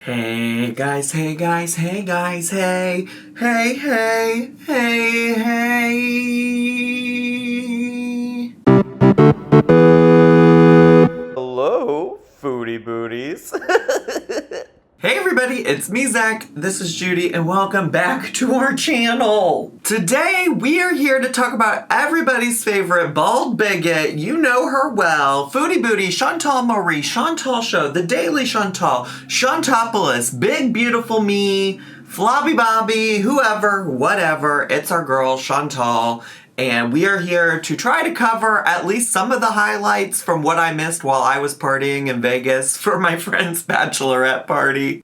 Hey guys, hey guys, hey guys, hey, hey, hey, hey, hey. Hello, foodie booties. Hey everybody, it's me, Zach, this is Judy, and welcome back to our channel. Today, we are here to talk about everybody's favorite bald bigot, you know her well, Foodie Booty, Chantal Marie, Chantal Show, The Daily Chantal, Chantopolis, Big Beautiful Me, Flobby Bobby, whoever, whatever, it's our girl, Chantal. And we are here to try to cover at least some of the highlights from what I missed while I was partying in Vegas for my friend's bachelorette party.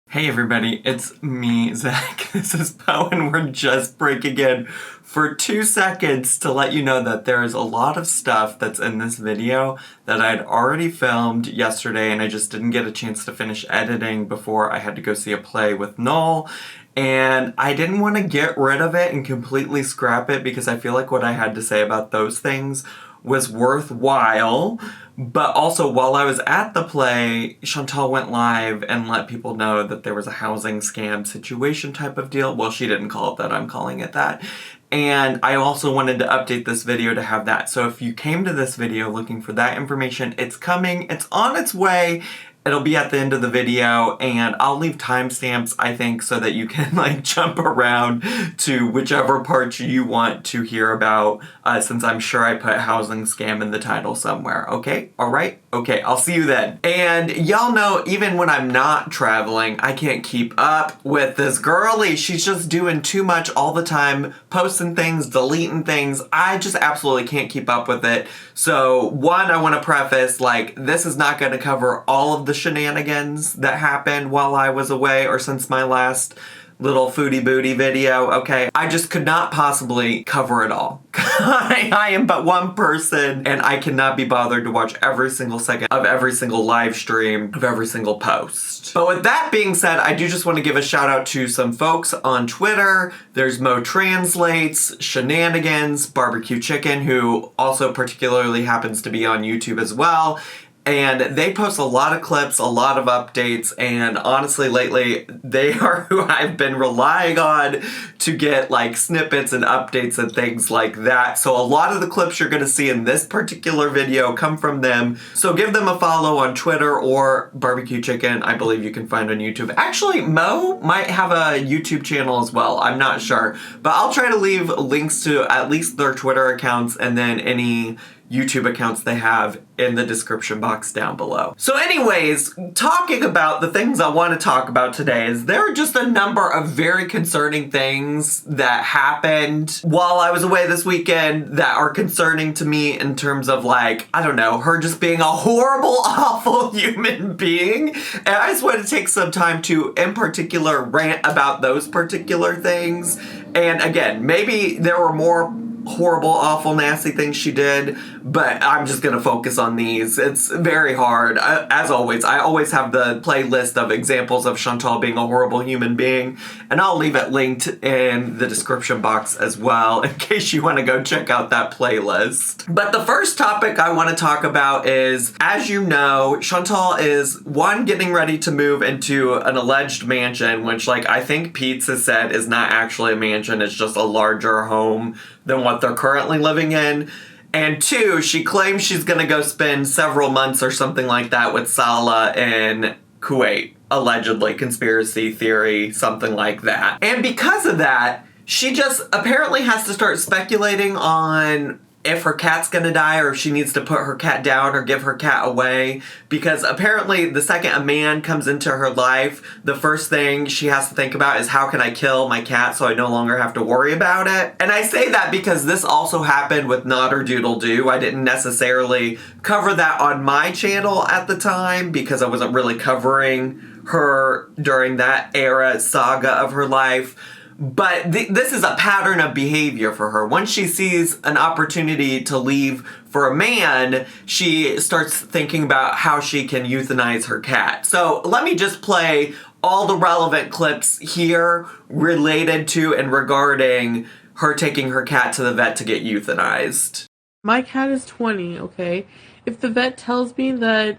Hey everybody, it's me, Zach. This is Poe, and we're just breaking in for 2 seconds to let you know that there is a lot of stuff that's in this video that I'd already filmed yesterday, and I just didn't get a chance to finish editing before I had to go see a play with Noel. And I didn't want to get rid of it and completely scrap it because I feel like what I had to say about those things was worthwhile. But also, while I was at the play, Chantal went live and let people know that there was a housing scam situation type of deal. Well, she didn't call it that, I'm calling it that. And I also wanted to update this video to have that. So if you came to this video looking for that information, it's coming, it's on its way. It'll be at the end of the video, and I'll leave timestamps, I think, so that you can like jump around to whichever parts you want to hear about, since I'm sure I put housing scam in the title somewhere. Okay? Alright? Okay, I'll see you then. And y'all know, even when I'm not traveling, I can't keep up with this girlie. She's just doing too much all the time, posting things, deleting things. I just absolutely can't keep up with it. So, one, I want to preface, like, this is not going to cover all of the shenanigans that happened while I was away or since my last little foodie booty video, okay? I just could not possibly cover it all. I am but one person, and I cannot be bothered to watch every single second of every single live stream of every single post. But with that being said, I do just want to give a shout out to some folks on Twitter. There's Mo Translates, Shenanigans, Barbecue Chicken, who also particularly happens to be on YouTube as well. And they post a lot of clips, a lot of updates, and honestly lately, they are who I've been relying on to get like snippets and updates and things like that. So a lot of the clips you're gonna see in this particular video come from them. So give them a follow on Twitter or Barbecue Chicken, I believe you can find on YouTube. Actually, Mo might have a YouTube channel as well, I'm not sure. But I'll try to leave links to at least their Twitter accounts and then any YouTube accounts they have in the description box down below. So anyways, talking about the things I want to talk about today is there are just a number of very concerning things that happened while I was away this weekend that are concerning to me in terms of like, I don't know, her just being a horrible, awful human being. And I just want to take some time to, in particular, rant about those particular things. And again, maybe there were more horrible, awful, nasty things she did, but I'm just gonna focus on these. It's very hard. As always, I always have the playlist of examples of Chantal being a horrible human being, and I'll leave it linked in the description box as well in case you want to go check out that playlist. But the first topic I want to talk about is, as you know, Chantal is, one, getting ready to move into an alleged mansion, which, like, I think Pete has said is not actually a mansion, it's just a larger home than what they're currently living in. And two, she claims she's gonna go spend several months or something like that with Salah in Kuwait. Allegedly, conspiracy theory, something like that. And because of that, she just apparently has to start speculating on if her cat's gonna die or if she needs to put her cat down or give her cat away, because apparently the second a man comes into her life, the first thing she has to think about is, how can I kill my cat so I no longer have to worry about it? And I say that because this also happened with Nodder Doodle Doo. I didn't necessarily cover that on my channel at the time because I wasn't really covering her during that era saga of her life. But this is a pattern of behavior for her. Once she sees an opportunity to leave for a man, she starts thinking about how she can euthanize her cat. So let me just play all the relevant clips here related to and regarding her taking her cat to the vet to get euthanized. My cat is 20, okay? If the vet tells me that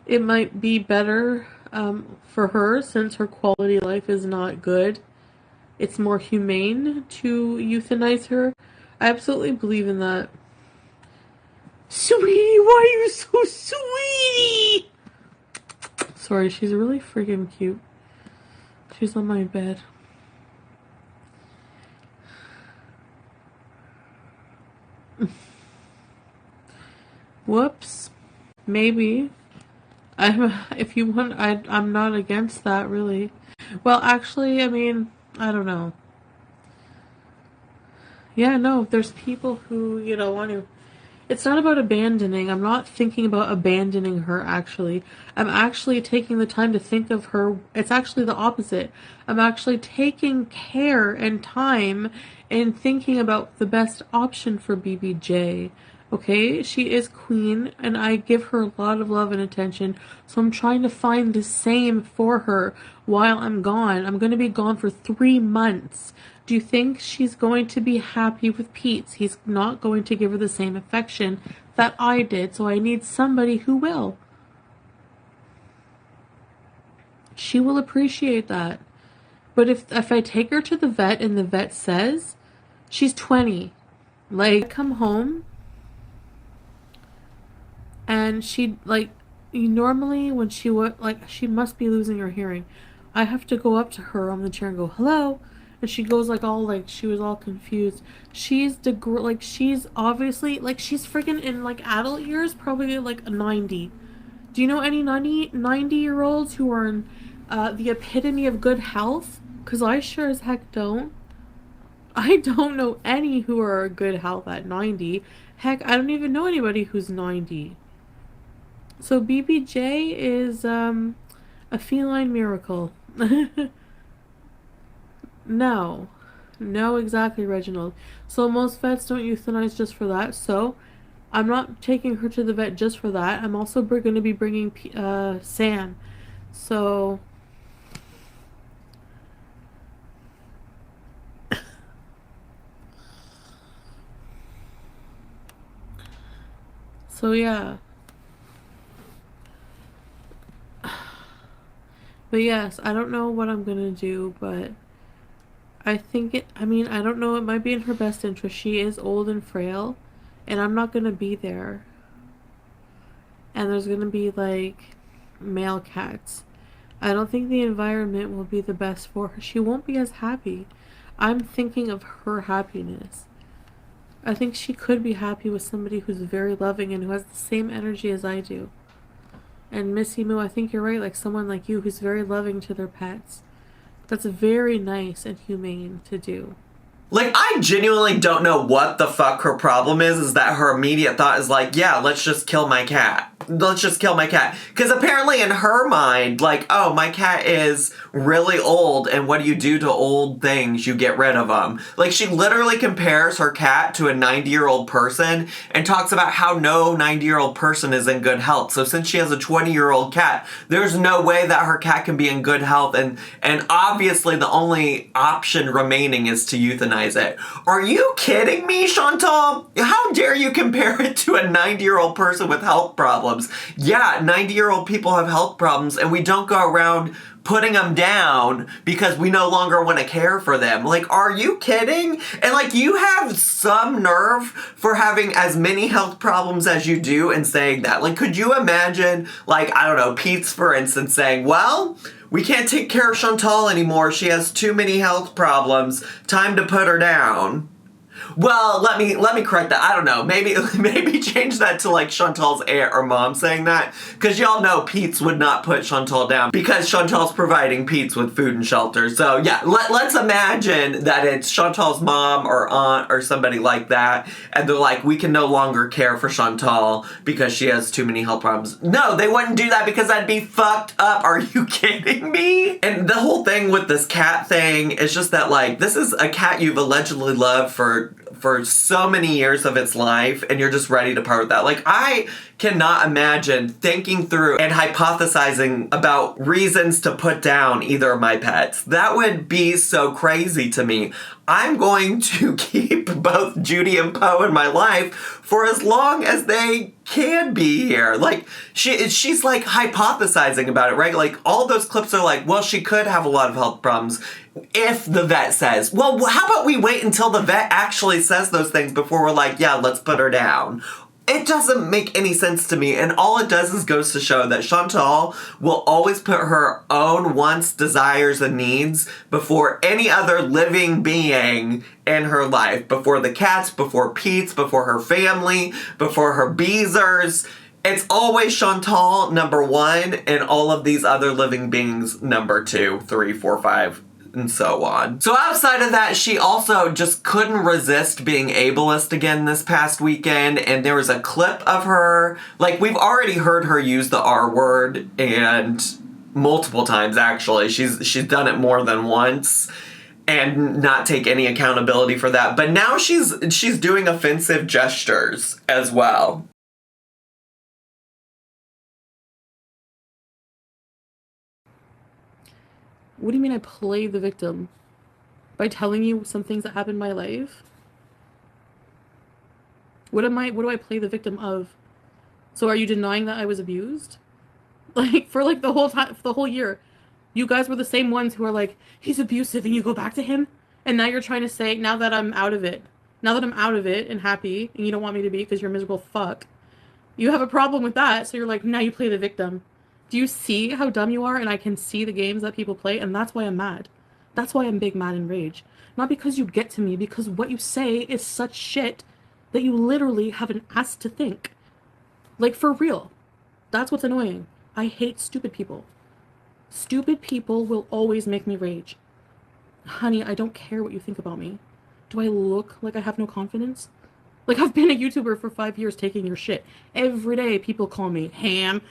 it might be better for her since her quality of life is not good, it's more humane to euthanize her, I absolutely believe in that. Sweetie, why are you so sweetie? Sorry, she's really freaking cute. She's on my bed. Whoops. Maybe. If you want, I'm not against that, really. Well, actually, I mean, I don't know. Yeah, no, there's people who, want to. It's not about abandoning. I'm not thinking about abandoning her, actually. I'm actually taking the time to think of her. It's actually the opposite. I'm actually taking care and time and thinking about the best option for BBJ. Okay? She is queen, and I give her a lot of love and attention, so I'm trying to find the same for her while I'm gone. I'm going to be gone for 3 months. Do you think she's going to be happy with Pete's? He's not going to give her the same affection that I did, so I need somebody who will. She will appreciate that. But if I take her to the vet and the vet says she's 20, like, I come home and she, like, normally when she would, like, she must be losing her hearing. I have to go up to her on the chair and go, hello. And she goes she was all confused. She's she's obviously, like, she's freaking in, like, adult years, probably, like, 90. Do you know any 90-year-olds who are in the epitome of good health? Because I sure as heck don't. I don't know any who are in good health at 90. Heck, I don't even know anybody who's 90. So BBJ is a feline miracle. No, exactly, Reginald. So most vets don't euthanize just for that. So I'm not taking her to the vet just for that. I'm also going to be bringing Sam. So yeah. But yes, I don't know what I'm gonna do, but I don't know, it might be in her best interest. She is old and frail, and I'm not gonna be there. And there's gonna be, like, male cats. I don't think the environment will be the best for her. She won't be as happy. I'm thinking of her happiness. I think she could be happy with somebody who's very loving and who has the same energy as I do. And Missy Moo, I think you're right, like someone like you who's very loving to their pets. That's very nice and humane to do. Like, I genuinely don't know what the fuck her problem is that her immediate thought is like, yeah, let's just kill my cat. Let's just kill my cat. Because apparently in her mind, like, oh, my cat is really old, and what do you do to old things? You get rid of them. Like, she literally compares her cat to a 90-year-old person and talks about how no 90-year-old person is in good health. So since she has a 20-year-old cat, there's no way that her cat can be in good health, and obviously the only option remaining is to euthanize it. Are you kidding me, Chantal? How dare you compare it to a 90-year-old person with health problems? Yeah, 90-year-old people have health problems, and we don't go around putting them down because we no longer want to care for them. Like, are you kidding? And, like, you have some nerve for having as many health problems as you do and saying that. Like, could you imagine, like, I don't know, Pete's, for instance, saying, well, we can't take care of Chantal anymore. She has too many health problems. Time to put her down. Well, let me correct that. I don't know. Maybe change that to, like, Chantal's aunt or mom saying that. Because y'all know Pete's would not put Chantal down because Chantal's providing Pete's with food and shelter. So, yeah, let's imagine that it's Chantal's mom or aunt or somebody like that. And they're like, we can no longer care for Chantal because she has too many health problems. No, they wouldn't do that because that'd be fucked up. Are you kidding me? And the whole thing with this cat thing is just that, like, this is a cat you've allegedly loved for so many years of its life, and you're just ready to part with that. Like, I cannot imagine thinking through and hypothesizing about reasons to put down either of my pets. That would be so crazy to me. I'm going to keep both Judy and Poe in my life for as long as they can be here. Like, she's like hypothesizing about it, right? Like, all those clips are like, well, she could have a lot of health problems if the vet says. Well, how about we wait until the vet actually says those things before we're like, yeah, let's put her down. It doesn't make any sense to me, and all it does is goes to show that Chantal will always put her own wants, desires, and needs before any other living being in her life. Before the cats, before Pete's, before her family, before her Beezers. It's always Chantal, number one, and all of these other living beings, number 2, 3, 4, 5, and so on. So outside of that, she also just couldn't resist being ableist again this past weekend, and there was a clip of her, like, we've already heard her use the R word, and multiple times actually. She's done it more than once, and not take any accountability for that. But now she's doing offensive gestures as well. What do you mean I play the victim? By telling you some things that happened in my life? What do I play the victim of? So are you denying that I was abused? Like, for like the whole time, for the whole year, you guys were the same ones who are like, he's abusive, and you go back to him? And now you're trying to say, now that I'm out of it and happy, and you don't want me to be because you're a miserable fuck, you have a problem with that, so you're like, now you play the victim. Do you see how dumb you are? And I can see the games that people play, and that's why I'm mad. That's why I'm big mad and rage. Not because you get to me, because what you say is such shit that you literally haven't asked to think. Like, for real. That's what's annoying. I hate stupid people. Stupid people will always make me rage. Honey, I don't care what you think about me. Do I look like I have no confidence? Like, I've been a YouTuber for 5 years taking your shit. Every day people call me ham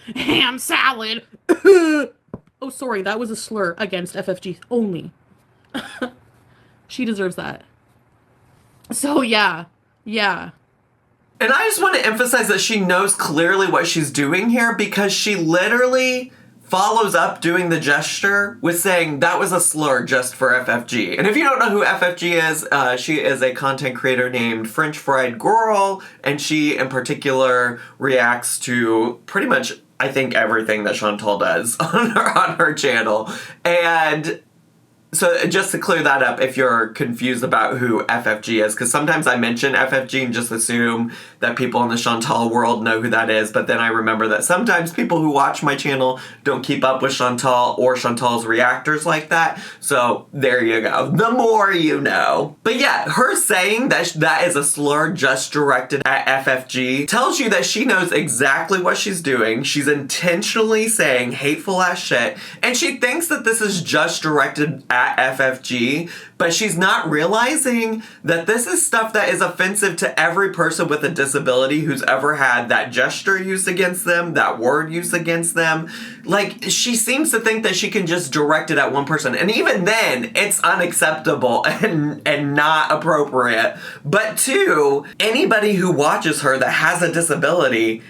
salad. Oh, sorry, that was a slur against FFG only. She deserves that. So, yeah. And I just want to emphasize that she knows clearly what she's doing here, because she literally follows up doing the gesture with saying that was a slur just for FFG. And if you don't know who FFG is, she is a content creator named French Fried Girl, and she in particular reacts to pretty much, I think, everything that Chantal does on her channel. And so just to clear that up, if you're confused about who FFG is, because sometimes I mention FFG and just assume that people in the Chantal world know who that is, but then I remember that sometimes people who watch my channel don't keep up with Chantal or Chantal's reactors like that, so there you go. The more you know. But yeah, her saying that that is a slur just directed at FFG tells you that she knows exactly what she's doing. She's intentionally saying hateful ass shit, and she thinks that this is just directed at FFG, but she's not realizing that this is stuff that is offensive to every person with a disability who's ever had that gesture used against them, that word used against them. Like, she seems to think that she can just direct it at one person, and even then, it's unacceptable and not appropriate. But two, anybody who watches her that has a disability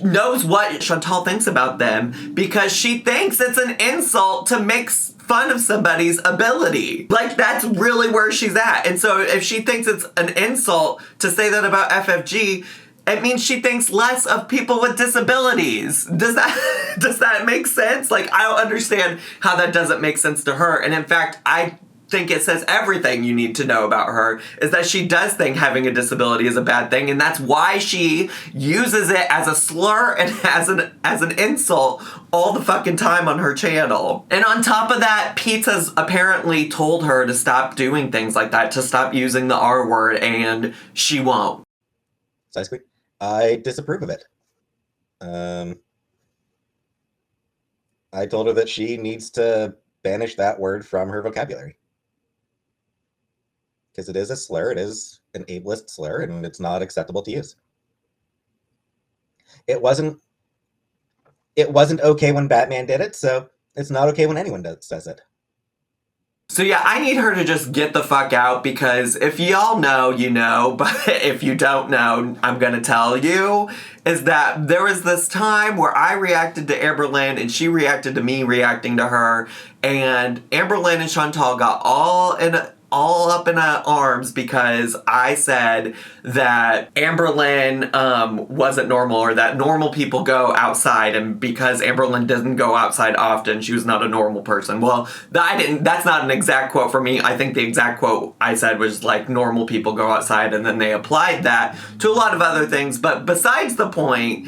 knows what Chantal thinks about them, because she thinks it's an insult to make fun of somebody's ability. Like, that's really where she's at. And so if she thinks it's an insult to say that about FFG, it means she thinks less of people with disabilities. Does that make sense? Like, I don't understand how that doesn't make sense to her. And in fact, I think it says everything you need to know about her, is that she does think having a disability is a bad thing, and that's why she uses it as a slur and as an insult all the fucking time on her channel. And on top of that, Pete has apparently told her to stop doing things like that, to stop using the R word, and she won't. Precisely. I disapprove of it. I told her that she needs to banish that word from her vocabulary, because it is a slur. It is an ableist slur, and it's not acceptable to use. It wasn't okay when Batman did it, so it's not okay when anyone says it. So yeah, I need her to just get the fuck out, because if y'all know, you know, but if you don't know, I'm gonna tell you, is that there was this time where I reacted to Amberlynn and she reacted to me reacting to her, and Amberlynn and Chantal got all in all up in arms because I said that Amberlynn wasn't normal, or that normal people go outside, and because Amberlynn doesn't go outside often, she was not a normal person. Well, that's not an exact quote for me. I think the exact quote I said was like, normal people go outside, and then they applied that to a lot of other things. But besides the point,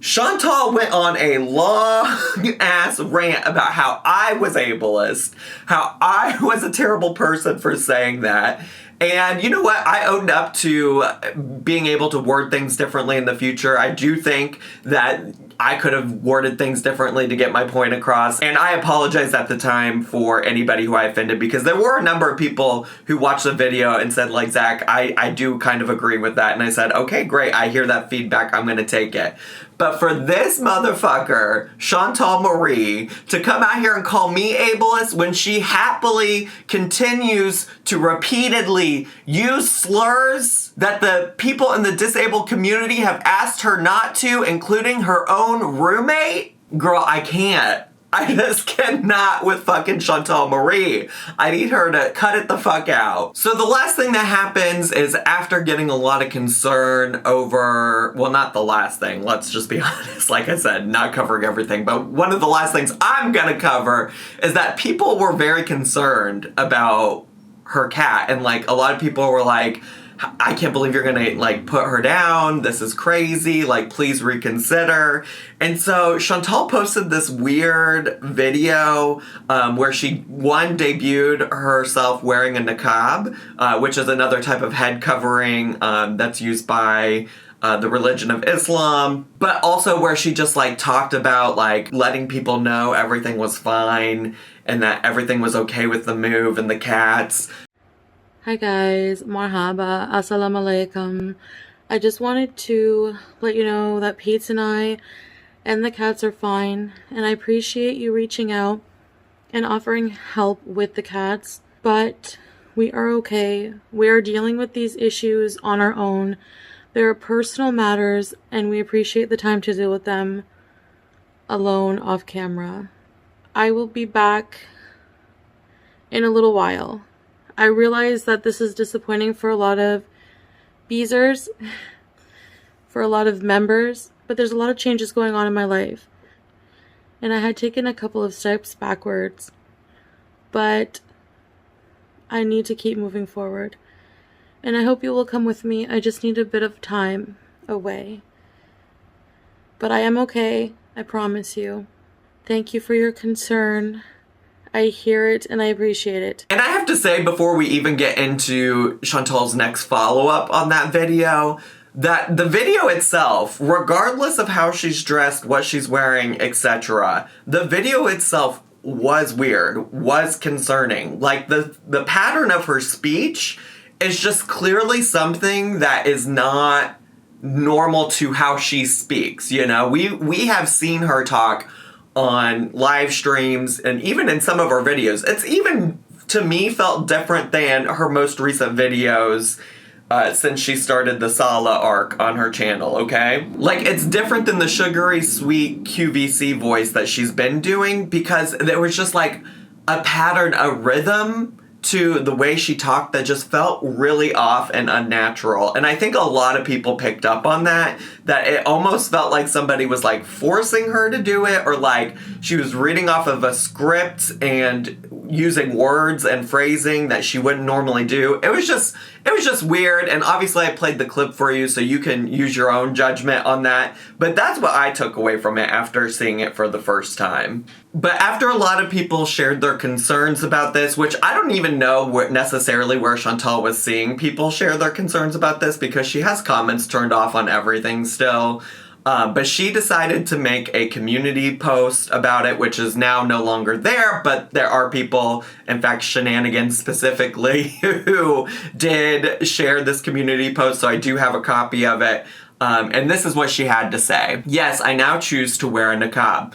Chantal went on a long-ass rant about how I was ableist, how I was a terrible person for saying that. And you know what? I owned up to being able to word things differently in the future. I do think that I could have worded things differently to get my point across. And I apologize at the time for anybody who I offended, because there were a number of people who watched the video and said, like, Zach, I do kind of agree with that. And I said, okay, great. I hear that feedback. I'm going to take it. But for this motherfucker, Chantal Marie, to come out here and call me ableist when she happily continues to repeatedly use slurs that the people in the disabled community have asked her not to, including her own roommate? Girl, I can't. I just cannot with fucking Chantal Marie. I need her to cut it the fuck out. So the last thing that happens is, after getting a lot of concern over, well, not the last thing, let's just be honest, like I said, not covering everything, but one of the last things I'm gonna cover is that people were very concerned about her cat. And like, a lot of people were like, I can't believe you're gonna like put her down. This is crazy. Like, please reconsider. And so Chantal posted this weird video where she debuted herself wearing a niqab, which is another type of head covering that's used by the religion of Islam, but also where she just like talked about like letting people know everything was fine and that everything was okay with the move and the cats. Hi guys, marhaba, assalamu alaikum. I just wanted to let you know that Pete and I and the cats are fine, and I appreciate you reaching out and offering help with the cats, but we are okay. We are dealing with these issues on our own. There are personal matters, and we appreciate the time to deal with them alone off camera. I will be back in a little while. I realize that this is disappointing for a lot of Beezers, for a lot of members, but there's a lot of changes going on in my life. And I had taken a couple of steps backwards, but I need to keep moving forward. And I hope you will come with me. I just need a bit of time away. But I am okay, I promise you. Thank you for your concern. I hear it and I appreciate it. And I have to say, before we even get into Chantal's next follow-up on that video, that the video itself, regardless of how she's dressed, what she's wearing, etc., the video itself was weird, was concerning. Like, the pattern of her speech is just clearly something that is not normal to how she speaks, you know? We have seen her talk on live streams and even in some of our videos. It's even, to me, felt different than her most recent videos since she started the Sala arc on her channel, okay? Like, it's different than the sugary, sweet QVC voice that she's been doing, because there was just like a pattern, a rhythm to the way she talked that just felt really off and unnatural. And I think a lot of people picked up on that it almost felt like somebody was like forcing her to do it, or like she was reading off of a script and using words and phrasing that she wouldn't normally do. It was just weird, and obviously I played the clip for you so you can use your own judgment on that, but that's what I took away from it after seeing it for the first time. But after a lot of people shared their concerns about this, which I don't even know necessarily where Chantal was seeing people share their concerns about this, because she has comments turned off on everything still. But she decided to make a community post about it, which is now no longer there, but there are people, in fact, Shenanigans specifically, who did share this community post, so I do have a copy of it. And this is what she had to say. Yes, I now choose to wear a niqab.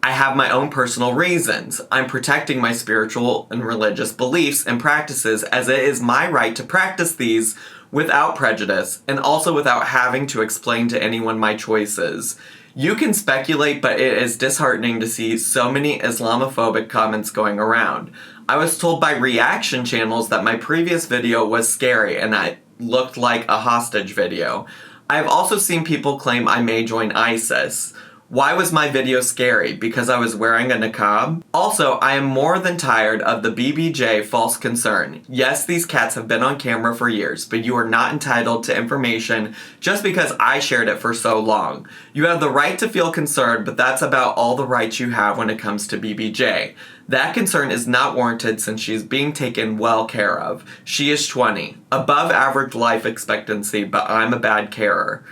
I have my own personal reasons. I'm protecting my spiritual and religious beliefs and practices, as it is my right to practice these without prejudice, and also without having to explain to anyone my choices. You can speculate, but it is disheartening to see so many Islamophobic comments going around. I was told by reaction channels that my previous video was scary and I looked like a hostage video. I have also seen people claim I may join ISIS. Why was my video scary? Because I was wearing a niqab? Also, I am more than tired of the BBJ false concern. Yes, these cats have been on camera for years, but you are not entitled to information just because I shared it for so long. You have the right to feel concerned, but that's about all the rights you have when it comes to BBJ. That concern is not warranted since she is being taken well care of. She is 20, above average life expectancy, but I'm a bad carer.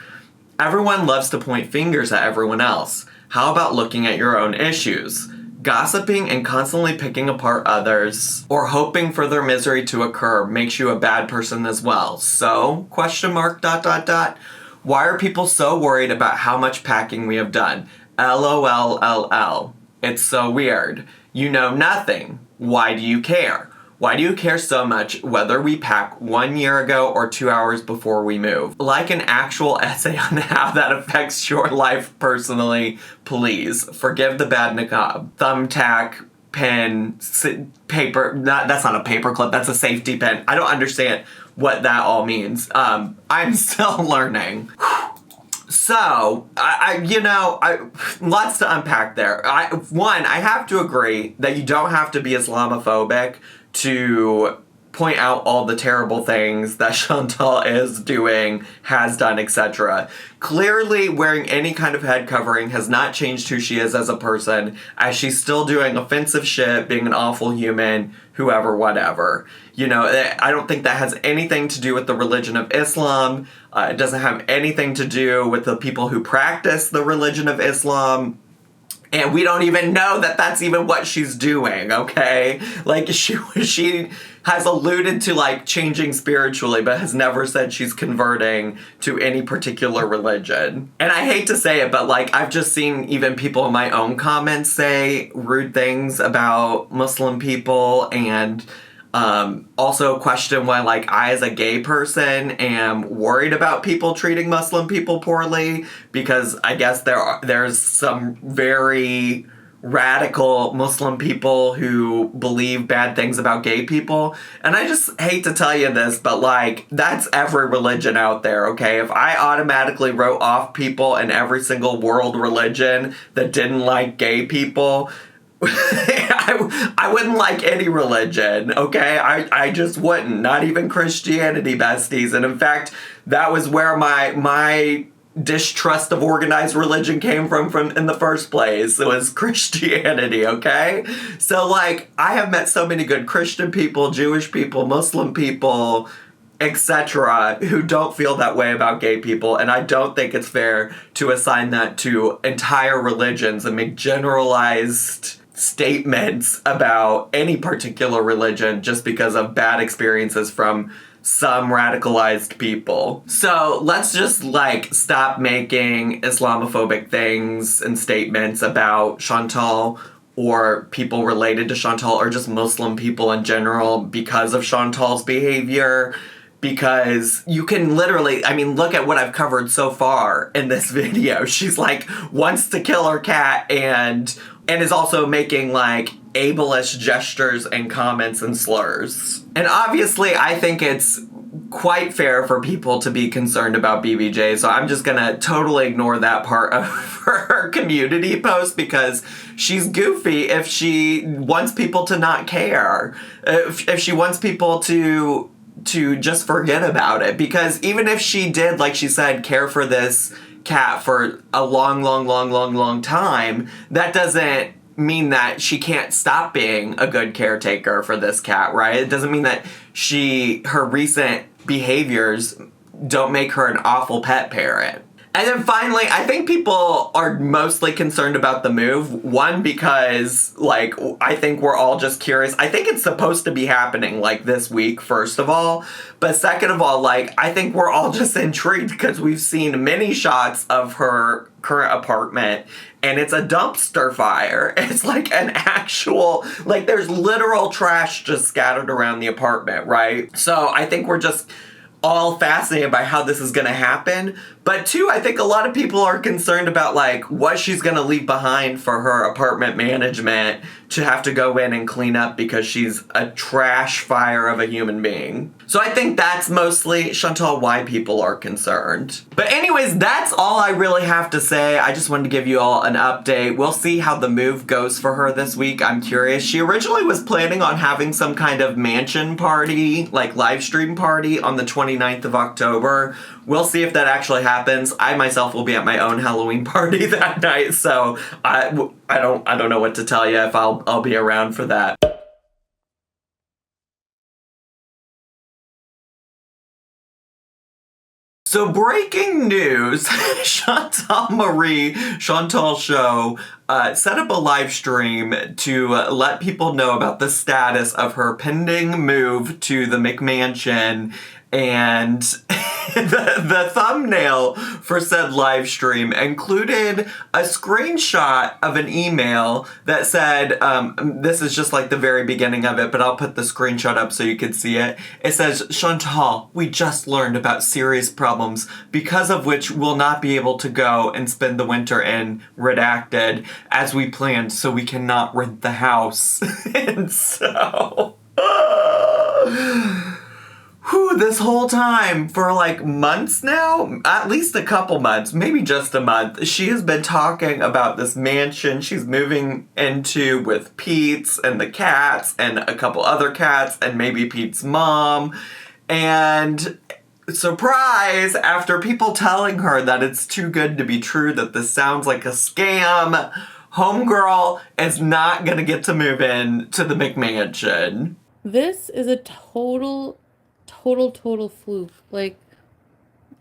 Everyone loves to point fingers at everyone else. How about looking at your own issues? Gossiping and constantly picking apart others or hoping for their misery to occur makes you a bad person as well. So, ? Why are people so worried about how much packing we have done? LOLLL. It's so weird. You know nothing. Why do you care? Why do you care so much whether we pack 1 year ago or 2 hours before we move? Like an actual essay on how that affects your life personally, please. Forgive the bad niqab. Thumbtack, pen, paper, that's not a paper clip, that's a safety pin. I don't understand what that all means. I'm still learning. So, lots to unpack there. I have to agree that you don't have to be Islamophobic to point out all the terrible things that Chantal is doing, has done, etc. Clearly, wearing any kind of head covering has not changed who she is as a person, as she's still doing offensive shit, being an awful human, whoever, whatever. I don't think that has anything to do with the religion of Islam. It doesn't have anything to do with the people who practice the religion of Islam. And we don't even know that that's even what she's doing, okay? Like, she has alluded to, like, changing spiritually, but has never said she's converting to any particular religion. And I hate to say it, but, like, I've just seen even people in my own comments say rude things about Muslim people, and also question why, like, I as a gay person am worried about people treating Muslim people poorly, because I guess there's some very radical Muslim people who believe bad things about gay people. And I just hate to tell you this, but, like, that's every religion out there, okay? If I automatically wrote off people in every single world religion that didn't like gay people, I wouldn't like any religion, okay? I just wouldn't. Not even Christianity, besties. And in fact, that was where my distrust of organized religion came from in the first place. It was Christianity, okay? So, like, I have met so many good Christian people, Jewish people, Muslim people, etc., who don't feel that way about gay people, and I don't think it's fair to assign that to entire religions and make generalized statements about any particular religion just because of bad experiences from some radicalized people. So let's just, like, stop making Islamophobic things and statements about Chantal or people related to Chantal or just Muslim people in general because of Chantal's behavior. Because you can literally, look at what I've covered so far in this video. She's, like, wants to kill her cat and is also making, like, ableist gestures and comments and slurs. And obviously, I think it's quite fair for people to be concerned about BBJ, so I'm just gonna totally ignore that part of her community post because she's goofy if she wants people to not care. If she wants people to just forget about it. Because even if she did, like she said, care for this cat for a long time, that doesn't mean that she can't stop being a good caretaker for this cat, right? It doesn't mean that her recent behaviors don't make her an awful pet parent. And then finally, I think people are mostly concerned about the move. One, because, like, I think we're all just curious. I think it's supposed to be happening, like, this week, first of all. But second of all, like, I think we're all just intrigued because we've seen many shots of her current apartment, and it's a dumpster fire. It's like an actual, like, there's literal trash just scattered around the apartment, right? So I think we're just all fascinated by how this is going to happen, But two, I think a lot of people are concerned about like what she's going to leave behind for her apartment management to have to go in and clean up because she's a trash fire of a human being. So I think that's mostly, Chantal, why people are concerned. But anyways, that's all I really have to say. I just wanted to give you all an update. We'll see how the move goes for her this week. I'm curious. She originally was planning on having some kind of mansion party, like live stream party on the 29th of October. We'll see if that actually happens. I myself will be at my own Halloween party that night, so I don't know what to tell you if I'll be around for that. So breaking news, Chantal Show set up a live stream to let people know about the status of her pending move to the McMansion, and the thumbnail for said live stream included a screenshot of an email that said, this is just like the very beginning of it, but I'll put the screenshot up so you can see it. It says, Chantal, we just learned about serious problems because of which we'll not be able to go and spend the winter in redacted as we planned, so we cannot rent the house. And so... this whole time, for like months now, at least a couple months, maybe just a month, she has been talking about this mansion she's moving into with Pete's and the cats and a couple other cats and maybe Pete's mom. And surprise, after people telling her that it's too good to be true, that this sounds like a scam, homegirl is not gonna get to move in to the McMansion. This is a total fluke. Like,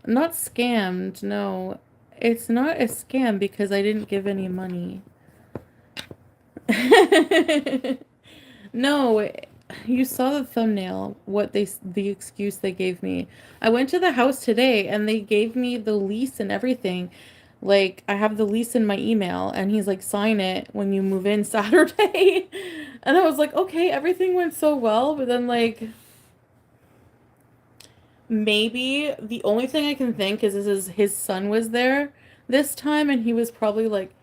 not scammed, no. It's not a scam because I didn't give any money. No, you saw the thumbnail, the excuse they gave me. I went to the house today and they gave me the lease and everything. Like, I have the lease in my email and he's like, sign it when you move in Saturday. And I was like, okay, everything went so well, but then like... Maybe the only thing I can think is his son was there this time and he was probably like,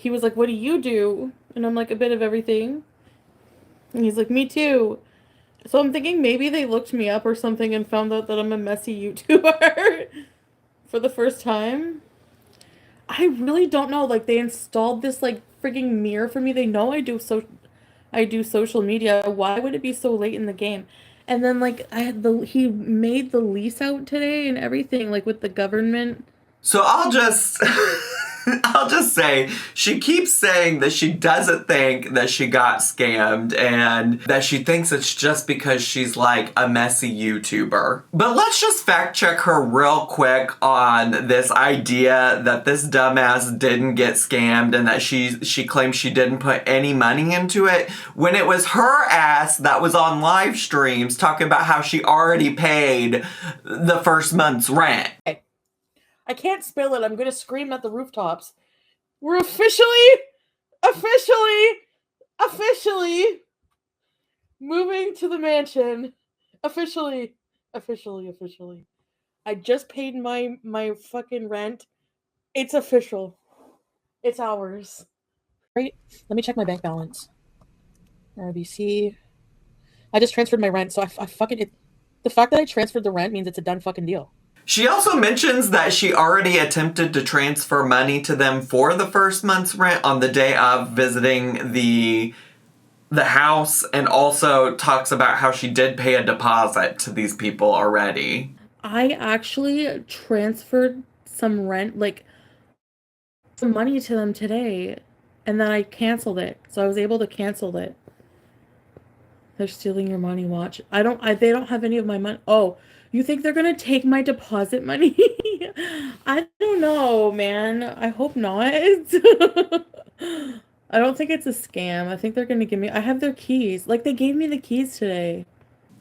what do you do? And I'm like, a bit of everything. And he's like, me too. So I'm thinking maybe they looked me up or something and found out that I'm a messy YouTuber for the first time. I really don't know. Like, they installed this like frigging mirror for me. They know I do social media. Why would it be so late in the game? And then, like, he made the lease out today and everything, like, with the government. So I'll just say, she keeps saying that she doesn't think that she got scammed and that she thinks it's just because she's like a messy YouTuber. But let's just fact check her real quick on this idea that this dumbass didn't get scammed and that she claims she didn't put any money into it when it was her ass that was on live streams talking about how she already paid the first month's rent. I can't spill it. I'm going to scream at the rooftops. We're officially moving to the mansion. Officially. I just paid my fucking rent. It's official. It's ours. Right? Let me check my bank balance. RBC. I just transferred my rent, so I fucking... the fact that I transferred the rent means it's a done fucking deal. She also mentions that she already attempted to transfer money to them for the first month's rent on the day of visiting the house, and also talks about how she did pay a deposit to these people already. I actually transferred some rent, like some money to them today, and then I canceled it. So I was able to cancel it. They're stealing your money, watch. They don't have any of my money. Oh, you think they're gonna take my deposit money? I don't know, man. I hope not. I don't think it's a scam. I think they're gonna give me... I have their keys. Like, they gave me the keys today.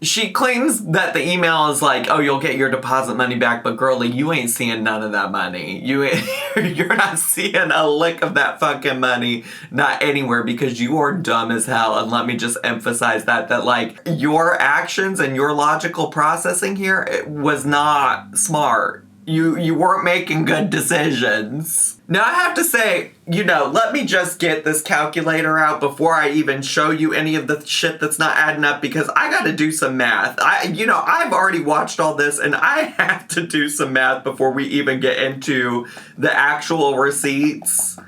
She claims that the email is like, oh, you'll get your deposit money back, but girlie, you ain't seeing none of that money. You're not seeing a lick of that fucking money, not anywhere, because you are dumb as hell. And let me just emphasize that like your actions and your logical processing here, it was not smart. You weren't making good decisions. Now I have to say, let me just get this calculator out before I even show you any of the shit that's not adding up, because I gotta do some math. I've already watched all this and I have to do some math before we even get into the actual receipts.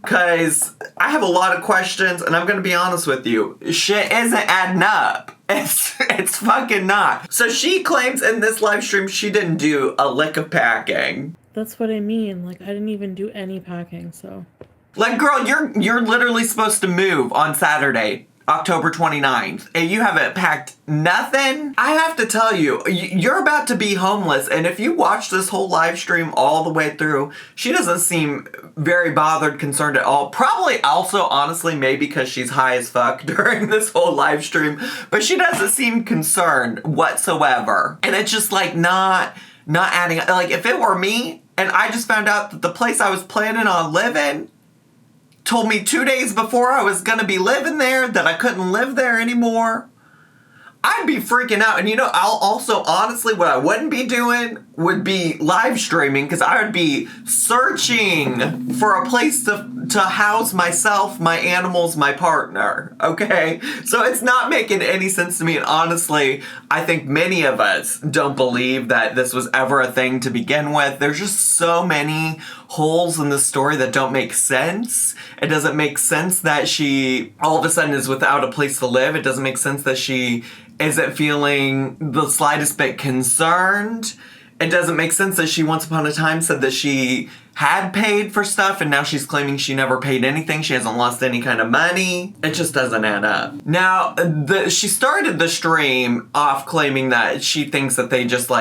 Because I have a lot of questions, and I'm going to be honest with you. Shit isn't adding up. It's fucking not. So she claims in this live stream she didn't do a lick of packing. That's what I mean. Like, I didn't even do any packing, so. Like, girl, you're literally supposed to move on Saturday, October 29th, and you haven't packed nothing? I have to tell you, you're about to be homeless, and if you watch this whole live stream all the way through, she doesn't seem very bothered, concerned at all. Probably also, honestly, maybe because she's high as fuck during this whole live stream, but she doesn't seem concerned whatsoever. And it's just like not adding up. Like, if it were me, and I just found out that the place I was planning on living told me 2 days before I was gonna be living there that I couldn't live there anymore, I'd be freaking out. And I'll also, honestly, what I wouldn't be doing would be live streaming, because I would be searching for a place to house myself, my animals, my partner, okay? So it's not making any sense to me, and honestly, I think many of us don't believe that this was ever a thing to begin with. There's just so many holes in the story that don't make sense. It doesn't make sense that she all of a sudden is without a place to live. It doesn't make sense that she isn't feeling the slightest bit concerned. It doesn't make sense that she once upon a time said that she had paid for stuff and now she's claiming she never paid anything. She hasn't lost any kind of money. It just doesn't add up. Now, she started the stream off claiming that she thinks that they just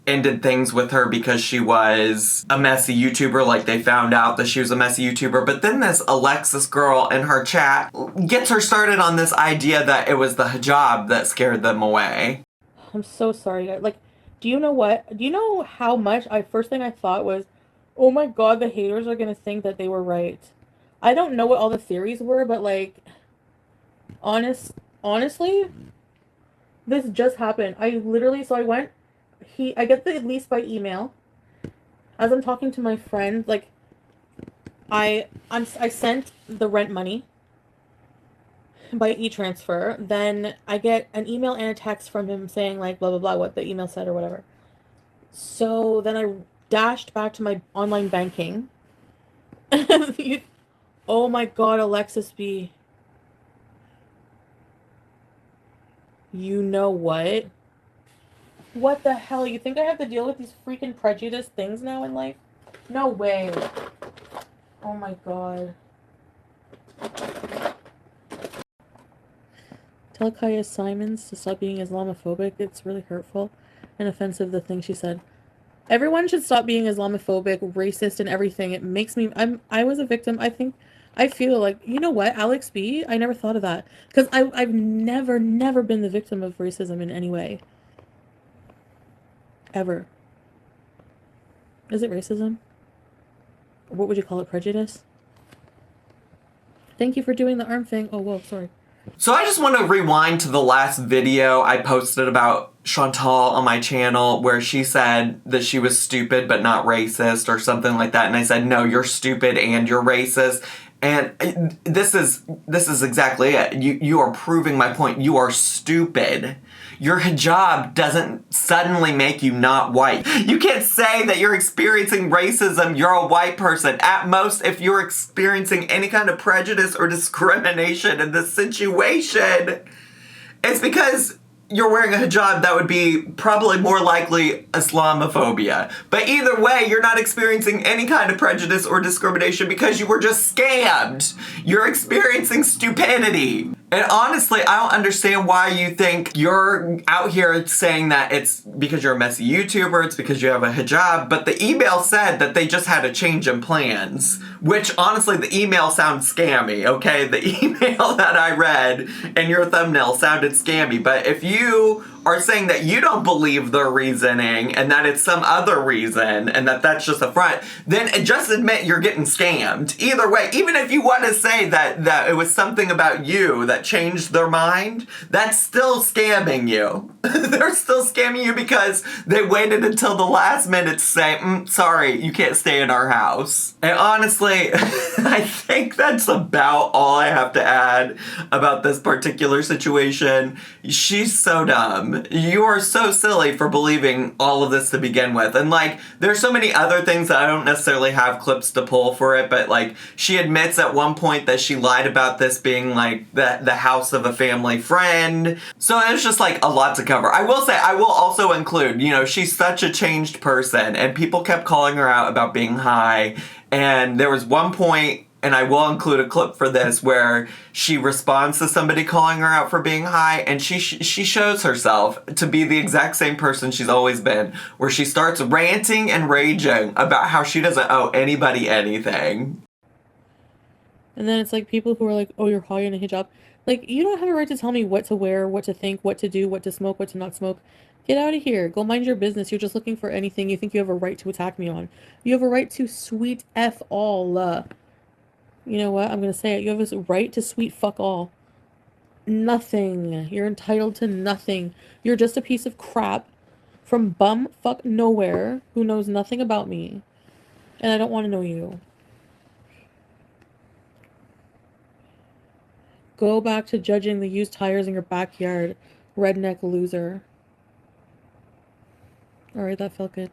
ended things with her because she was a messy YouTuber, like they found out that she was a messy YouTuber. But then this Alexis girl in her chat gets her started on this idea that it was the hijab that scared them away. I'm so sorry, guys. Like, do you know what? Do you know how much first thing I thought was, oh my god, the haters are gonna think that they were right. I don't know what all the theories were, but honestly, this just happened. I get the lease by email. As I'm talking to my friend, I sent the rent money by e-transfer. Then I get an email and a text from him saying blah blah blah, what the email said or whatever. So then I dashed back to my online banking. Oh my god, Alexis B. You know what? What the hell? You think I have to deal with these freaking prejudiced things now in life? No way. Oh my god. Tell Kaya Simons to stop being Islamophobic. It's really hurtful and offensive, the thing she said. Everyone should stop being Islamophobic, racist, and everything. It makes me... I was a victim. I feel like... You know what, Alex B? I never thought of that. Because I've never been the victim of racism in any way. Ever. Is it racism? Or what would you call it? Prejudice? Thank you for doing the arm thing. Oh, whoa, sorry. So I just want to rewind to the last video I posted about Chantal on my channel where she said that she was stupid but not racist or something like that. And I said, no, you're stupid and you're racist. And this is exactly it. You are proving my point. You are stupid. Your hijab doesn't suddenly make you not white. You can't say that you're experiencing racism, you're a white person. At most, if you're experiencing any kind of prejudice or discrimination in this situation, it's because you're wearing a hijab. That would be probably more likely Islamophobia. But either way, you're not experiencing any kind of prejudice or discrimination because you were just scammed. You're experiencing stupidity. And honestly, I don't understand why you think you're out here saying that it's because you're a messy YouTuber, it's because you have a hijab, but the email said that they just had a change in plans, which honestly, the email sounds scammy, okay? The email that I read in your thumbnail sounded scammy, but if you are saying that you don't believe their reasoning and that it's some other reason and that that's just a front, then just admit you're getting scammed. Either way, even if you want to say that it was something about you that changed their mind, that's still scamming you. They're still scamming you because they waited until the last minute to say, sorry, you can't stay in our house. And honestly, I think that's about all I have to add about this particular situation. She's so dumb. You are so silly for believing all of this to begin with. And like, there's so many other things that I don't necessarily have clips to pull for it, but like, she admits at one point that she lied about this being like the house of a family friend. So it's just like a lot to cover. I will say, I will also include, you know, she's such a changed person and people kept calling her out about being high. And there was one point, and I will include a clip for this, where she responds to somebody calling her out for being high, and she shows herself to be the exact same person she's always been, where she starts ranting and raging about how she doesn't owe anybody anything. And then it's like people who are like, oh, you're high in a hijab. Like, you don't have a right to tell me what to wear, what to think, what to do, what to smoke, what to not smoke. Get out of here. Go mind your business. You're just looking for anything you think you have a right to attack me on. You have a right to sweet F all. You know what? I'm going to say it. You have a right to sweet fuck all. Nothing. You're entitled to nothing. You're just a piece of crap from bum fuck nowhere who knows nothing about me. And I don't want to know you. Go back to judging the used tires in your backyard, redneck loser. Alright, that felt good.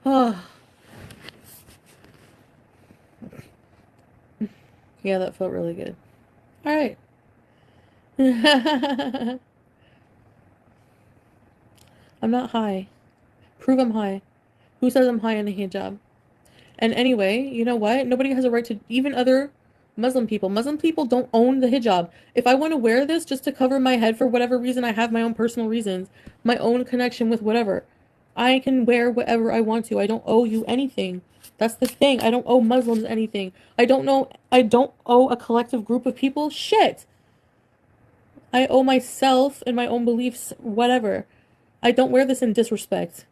Ah. Yeah, that felt really good. Alright. I'm not high. Prove I'm high. Who says I'm high in a hijab? And anyway, you know what? Nobody has a right to, even other Muslim people. Muslim people don't own the hijab. If I want to wear this just to cover my head for whatever reason, I have my own personal reasons, my own connection with whatever. I can wear whatever I want to. I don't owe you anything. That's the thing. I don't owe Muslims anything. I don't owe a collective group of people shit. I owe myself and my own beliefs whatever. I don't wear this in disrespect.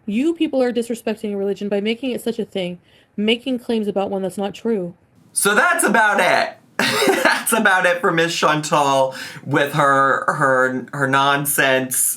You people are disrespecting your religion by making it such a thing, making claims about one that's not true. So that's about it. That's about it for Miss Chantal with her nonsense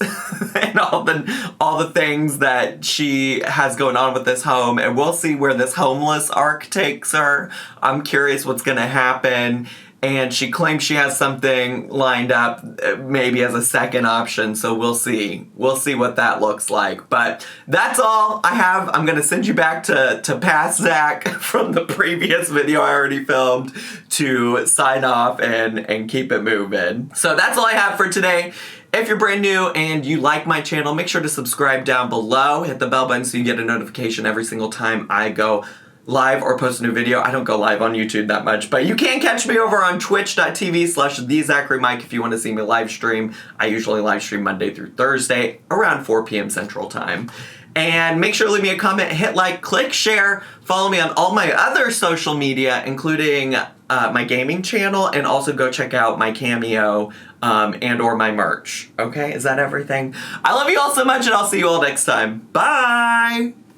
and all the things that she has going on with this home, and we'll see where this homeless arc takes her. I'm curious what's gonna happen. And she claims she has something lined up, maybe as a second option, so we'll see. We'll see what that looks like. But that's all I have. I'm going to send you back to past Zach from the previous video I already filmed to sign off and keep it moving. So that's all I have for today. If you're brand new and you like my channel, make sure to subscribe down below. Hit the bell button so you get a notification every single time I go live or post a new video. I don't go live on YouTube that much, but you can catch me over on twitch.tv/thezacharymike if you want to see me live stream. I usually live stream Monday through Thursday around 4 p.m. Central Time. And make sure to leave me a comment, hit like, click share, follow me on all my other social media, including my gaming channel, and also go check out my Cameo and or my merch. Okay, is that everything? I love you all so much, and I'll see you all next time. Bye!